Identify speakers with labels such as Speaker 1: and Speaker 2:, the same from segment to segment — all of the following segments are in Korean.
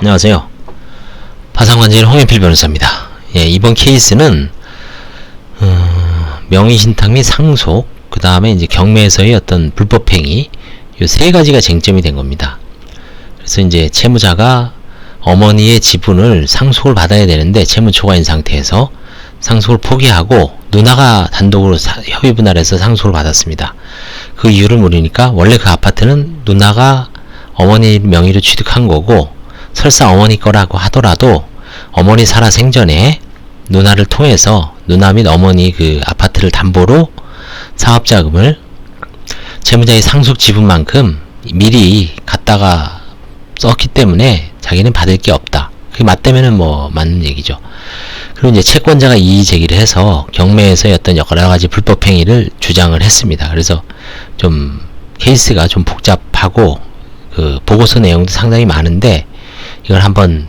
Speaker 1: 안녕하세요. 파산관제인 홍현필 변호사입니다. 예, 이번 케이스는 명의신탁 및 상속, 그 다음에 이제 경매에서의 어떤 불법행위, 요 세 가지가 쟁점이 된 겁니다. 그래서 이제 채무자가 어머니의 지분을 상속을 받아야 되는데 채무 초과인 상태에서 상속을 포기하고 누나가 단독으로 협의 분할해서 상속을 받았습니다. 그 이유를 모르니까 원래 그 아파트는 누나가 어머니 명의로 취득한 거고, 설사 어머니 거라고 하더라도 어머니 살아 생전에 누나를 통해서 누나 및 어머니 그 아파트를 담보로 사업자금을 채무자의 상속 지분만큼 미리 갖다가 썼기 때문에 자기는 받을 게 없다. 그게 맞다면은 뭐 맞는 얘기죠. 그리고 이제 채권자가 이의 제기를 해서 경매에서의 어떤 여러 가지 불법 행위를 주장을 했습니다. 그래서 좀 케이스가 좀 복잡하고 그 보고서 내용도 상당히 많은데 이걸 한번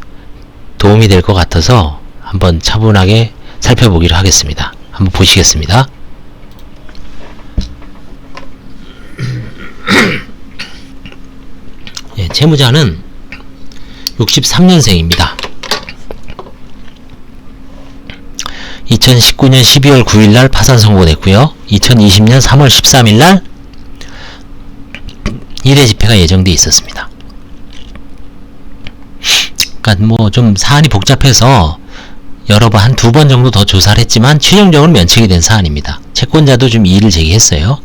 Speaker 1: 도움이 될 것 같아서 한번 차분하게 살펴보기로 하겠습니다. 한번 보시겠습니다. 예, 채무자는 63년생입니다. 2019년 12월 9일날 파산 선고됐고요. 2020년 3월 13일날 1회 집회가 예정되어 있었습니다. 그러니까 뭐 좀 사안이 복잡해서 여러 번, 한 두 번 정도 더 조사를 했지만 최종적으로 면책이 된 사안입니다. 채권자도 좀 이의를 제기했어요.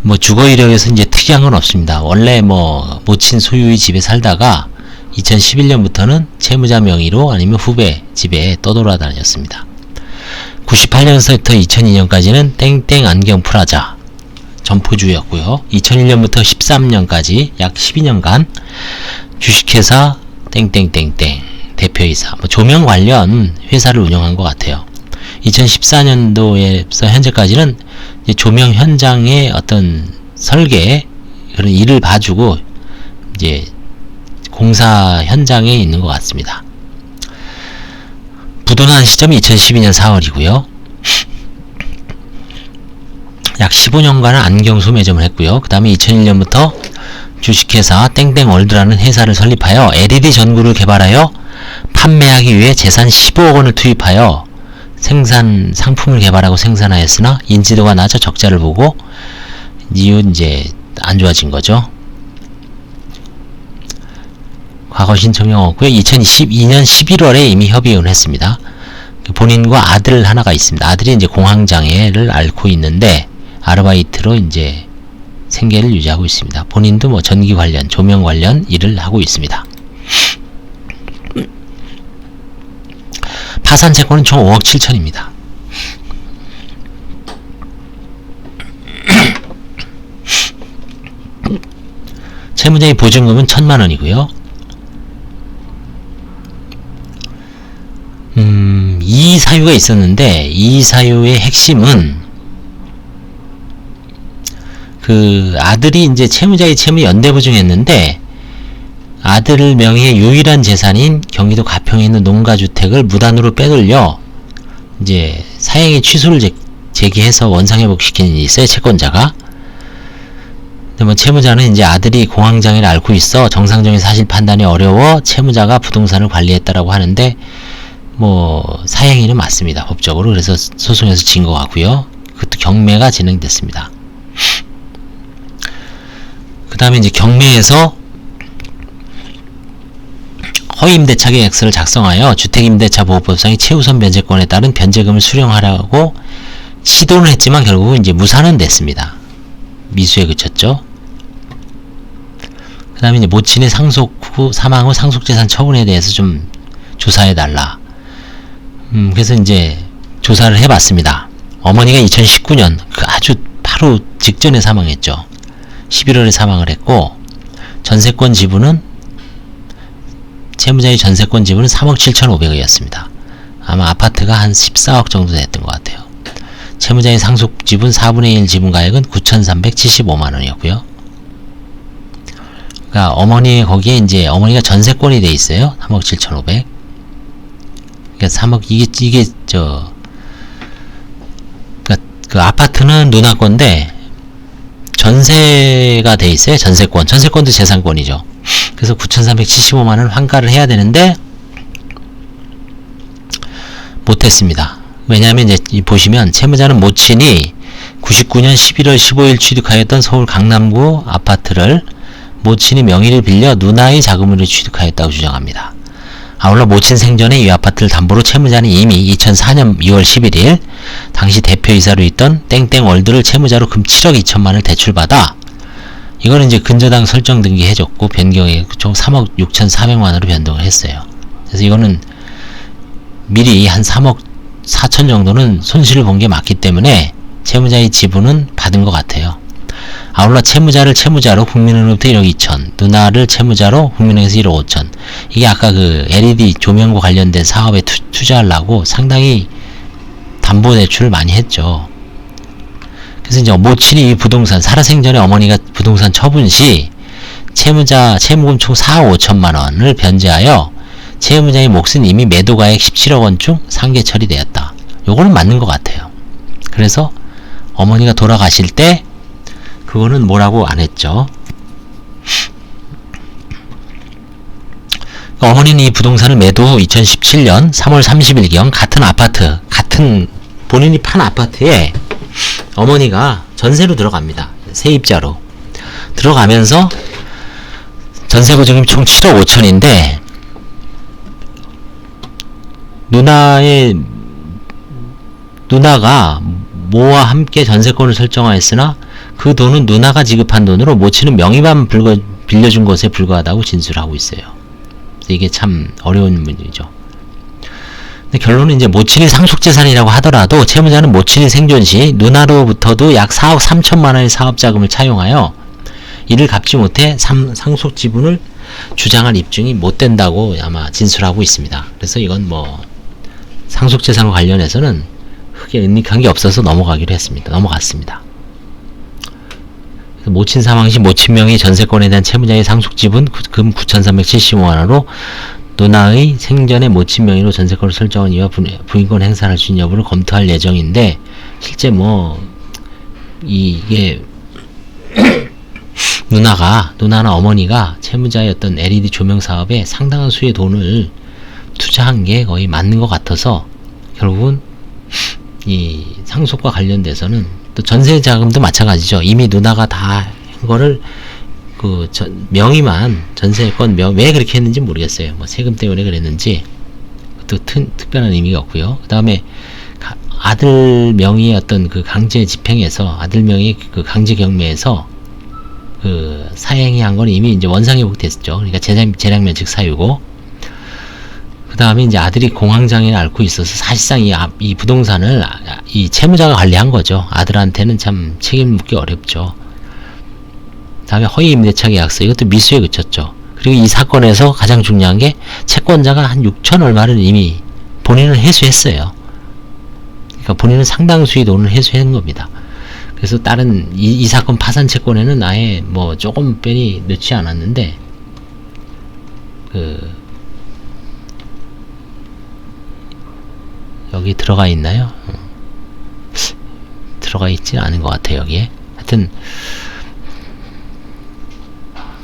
Speaker 1: 뭐 주거 이력에서 이제 특이한 건 없습니다. 원래 뭐 모친 소유의 집에 살다가 2011년부터는 채무자 명의로 아니면 후배 집에 떠돌아다녔습니다. 98년부터 2002년까지는 땡땡 안경 프라자 점포주였고요. 2001년부터 13년까지 약 12년간 주식회사 땡땡땡땡 대표이사, 뭐 조명 관련 회사를 운영한 것 같아요. 2014년도에서 현재까지는 이제 조명 현장의 어떤 설계 그런 일을 봐주고 이제 공사 현장에 있는 것 같습니다. 부도난 시점이 2012년 4월이고요. 약 15년간은 안경 소매점을 했고요. 그 다음에 2001년부터 주식회사 땡땡월드라는 회사를 설립하여 LED 전구를 개발하여 판매하기 위해 재산 15억 원을 투입하여 생산 상품을 개발하고 생산하였으나 인지도가 낮아 적자를 보고 이후 이제 안 좋아진 거죠. 과거 신청이 없고요. 2012년 11월에 이미 협의를 했습니다. 본인과 아들 하나가 있습니다. 아들이 이제 공황장애를 앓고 있는데 아르바이트로 이제 생계를 유지하고 있습니다. 본인도 뭐 전기 관련, 조명 관련 일을 하고 있습니다. 파산 채권은 총 5억 7천입니다. 채무자의 보증금은 1,000만원이고요. 이 사유가 있었는데 이 사유의 핵심은 그 아들이 이제 채무자의 채무 연대보증했는데 아들 명의의 유일한 재산인 경기도 가평에 있는 농가주택을 무단으로 빼돌려 이제 사행의 취소를 제기해서 원상회복시킨 일이 있어요. 채권자가. 근데 뭐 채무자는 이제 아들이 공황장애를 앓고 있어 정상적인 사실 판단이 어려워 채무자가 부동산을 관리했다라고 하는데 뭐 사행위는 맞습니다. 법적으로. 그래서 소송에서 진 것 같고요. 그것도 경매가 진행됐습니다. 그 다음에 이제 경매에서 허위임대차 계약서를 작성하여 주택임대차보호법상의 최우선 변제권에 따른 변제금을 수령하려고 시도는 했지만 결국은 이제 무산은 됐습니다. 미수에 그쳤죠. 그 다음에 이제 모친의 상속 후 사망 후 상속재산 처분에 대해서 좀 조사해달라. 그래서 이제 조사를 해봤습니다. 어머니가 2019년 그 아주 바로 직전에 사망했죠. 11월에 사망을 했고 전세권 지분은 채무자의 전세권 지분은 3억 7,500원이었습니다. 아마 아파트가 한 14억 정도 됐던 것 같아요. 채무자의 상속 지분 4분의 1 지분 가액은 9,375만원이었고요. 그러니까 어머니 거기에 이제 어머니가 전세권이 돼 있어요. 3억 7,500. 그러니까 3억 이게 그러니까 그 아파트는 누나 건데 전세가 돼 있어요. 전세권도 재산권이죠. 그래서 9,375만원 환가를 해야 되는데 못했습니다. 왜냐하면 이제 보시면 채무자는 모친이 99년 11월 15일 취득하였던 서울 강남구 아파트를 모친이 명의를 빌려 누나의 자금으로 취득하였다고 주장합니다. 아울러 모친 생전에 이 아파트를 담보로 채무자는 이미 2004년 2월 11일 당시 대표이사로 있던 땡땡월드를 채무자로 금 7억 2천만을 대출받아 이거는 이제 근저당 설정 등기 해줬고 변경해 총 3억 6,400만원으로 변동을 했어요. 그래서 이거는 미리 한 3억 4천 정도는 손실을 본 게 맞기 때문에 채무자의 지분은 받은 것 같아요. 아울러 채무자를 채무자로 국민은행로부터 1억 2천, 누나를 채무자로 국민은행에서 1억 5천. 이게 아까 그 LED 조명과 관련된 사업에 투자하려고 상당히 담보대출을 많이 했죠. 그래서 이제 모친이 이 부동산, 살아생전에 어머니가 부동산 처분 시 채무자 채무금 총 4억 5천만 원을 변제하여 채무자의 몫은 이미 매도가액 17억 원 중 상계 처리되었다. 요거는 맞는 것 같아요. 그래서 어머니가 돌아가실 때 그거는 뭐라고 안 했죠. 어머니는 이 부동산을 매도 후 2017년 3월 30일경 같은 아파트, 같은 본인이 판 아파트에 어머니가 전세로 들어갑니다. 세입자로 들어가면서 전세 보증금 총 7억 5천인데 누나가 모와 함께 전세권을 설정하였으나 그 돈은 누나가 지급한 돈으로 모친은 명의만 빌려준 것에 불과하다고 진술하고 있어요. 이게 참 어려운 문제죠. 근데 결론은 이제 모친이 상속재산이라고 하더라도 채무자는 모친이 생존 시 누나로부터도 약 4억 3천만 원의 사업자금을 차용하여 이를 갚지 못해 상속 지분을 주장할 입증이 못 된다고 아마 진술하고 있습니다. 그래서 이건 뭐 상속재산과 관련해서는 크게 은닉한 게 없어서 넘어갔습니다. 모친 사망 시 모친 명의 전세권에 대한 채무자의 상속 지분 금 9,375만원으로 누나의 생전에 모친 명의로 전세권을 설정한 이와 부인권 행사할 수 있는 여부를 검토할 예정인데 실제 뭐 이게 누나나 어머니가 채무자의 어떤 LED 조명 사업에 상당한 수의 돈을 투자한 게 거의 맞는 것 같아서 결국은 이 상속과 관련돼서는 또 전세 자금도 마찬가지죠. 이미 누나가 다 한 거를 명의만 전세권 왜 그렇게 했는지 모르겠어요. 뭐 세금 때문에 그랬는지 또 특별한 의미가 없고요. 그 다음에 아들 명의의 어떤 그 강제 집행에서 아들 명의의 그 강제 경매에서 그 사행이 한 건 이미 이제 원상회복 됐죠. 그러니까 재량 면책 사유고 그 다음에 이제 아들이 공황장애를 앓고 있어서 사실상 이 부동산을 이 채무자가 관리한 거죠. 아들한테는 참 책임을 묻기 어렵죠. 다음에 허위 임대차 계약서 이것도 미수에 그쳤죠. 그리고 이 사건에서 가장 중요한 게 채권자가 한 6천 얼마를 이미 본인은 회수했어요. 그러니까 본인은 상당수의 돈을 회수한 겁니다. 그래서 다른 이 사건 파산 채권에는 아예 뭐 조금 뺀이 넣지 않았는데 여기 들어가 있나요? 들어가 있지 않은 것 같아요. 여기에 하여튼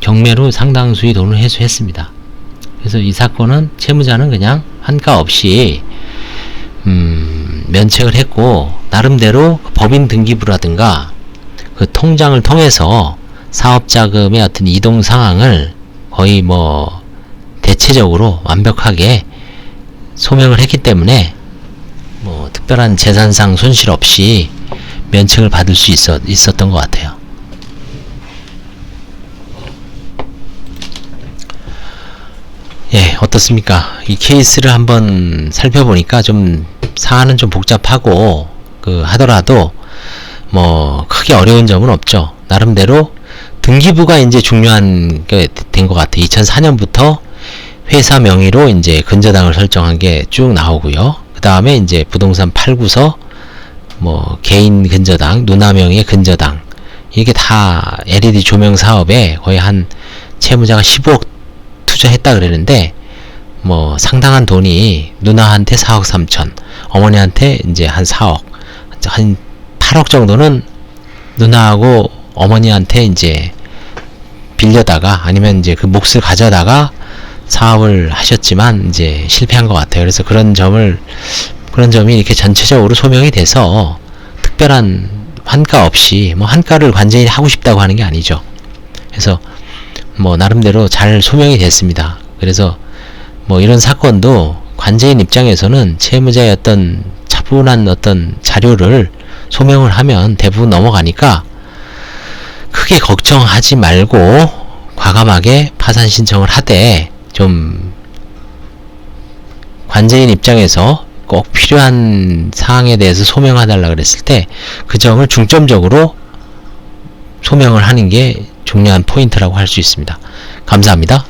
Speaker 1: 경매로 상당수의 돈을 회수했습니다. 그래서 이 사건은 채무자는 그냥 환가 없이 면책을 했고 나름대로 법인 등기부라든가 그 통장을 통해서 사업자금의 어떤 이동 상황을 거의 뭐 대체적으로 완벽하게 소명을 했기 때문에 뭐 특별한 재산상 손실 없이 면책을 받을 수 있었던 것 같아요. 예, 어떻습니까? 이 케이스를 한번 살펴보니까 좀 사안은 좀 복잡하고 하더라도 뭐 크게 어려운 점은 없죠. 나름대로 등기부가 이제 중요한 게 된 것 같아요. 2004년부터 회사 명의로 이제 근저당을 설정한 게 쭉 나오고요. 그 다음에 이제 부동산 팔고서 뭐 개인 근저당, 누나 명의의 근저당 이게 다 LED 조명 사업에 거의 한 채무자가 15억 투자했다 그랬는데 뭐 상당한 돈이 누나한테 4억 3천, 어머니한테 이제 한 4억, 한 8억 정도는 누나하고 어머니한테 이제 빌려다가 아니면 이제 그 몫을 가져다가 사업을 하셨지만 이제 실패한 것 같아요. 그래서 그런 점이 이렇게 전체적으로 소명이 돼서 특별한 환가 없이 뭐 환가를 관제인이 하고 싶다고 하는 게 아니죠. 그래서 뭐 나름대로 잘 소명이 됐습니다. 그래서 뭐 이런 사건도 관제인 입장에서는 채무자의 어떤 차분한 어떤 자료를 소명을 하면 대부분 넘어가니까 크게 걱정하지 말고 과감하게 파산 신청을 하되, 좀 관제인 입장에서 꼭 필요한 사항에 대해서 소명해달라 그랬을 때 그 점을 중점적으로 소명을 하는 게 중요한 포인트라고 할 수 있습니다. 감사합니다.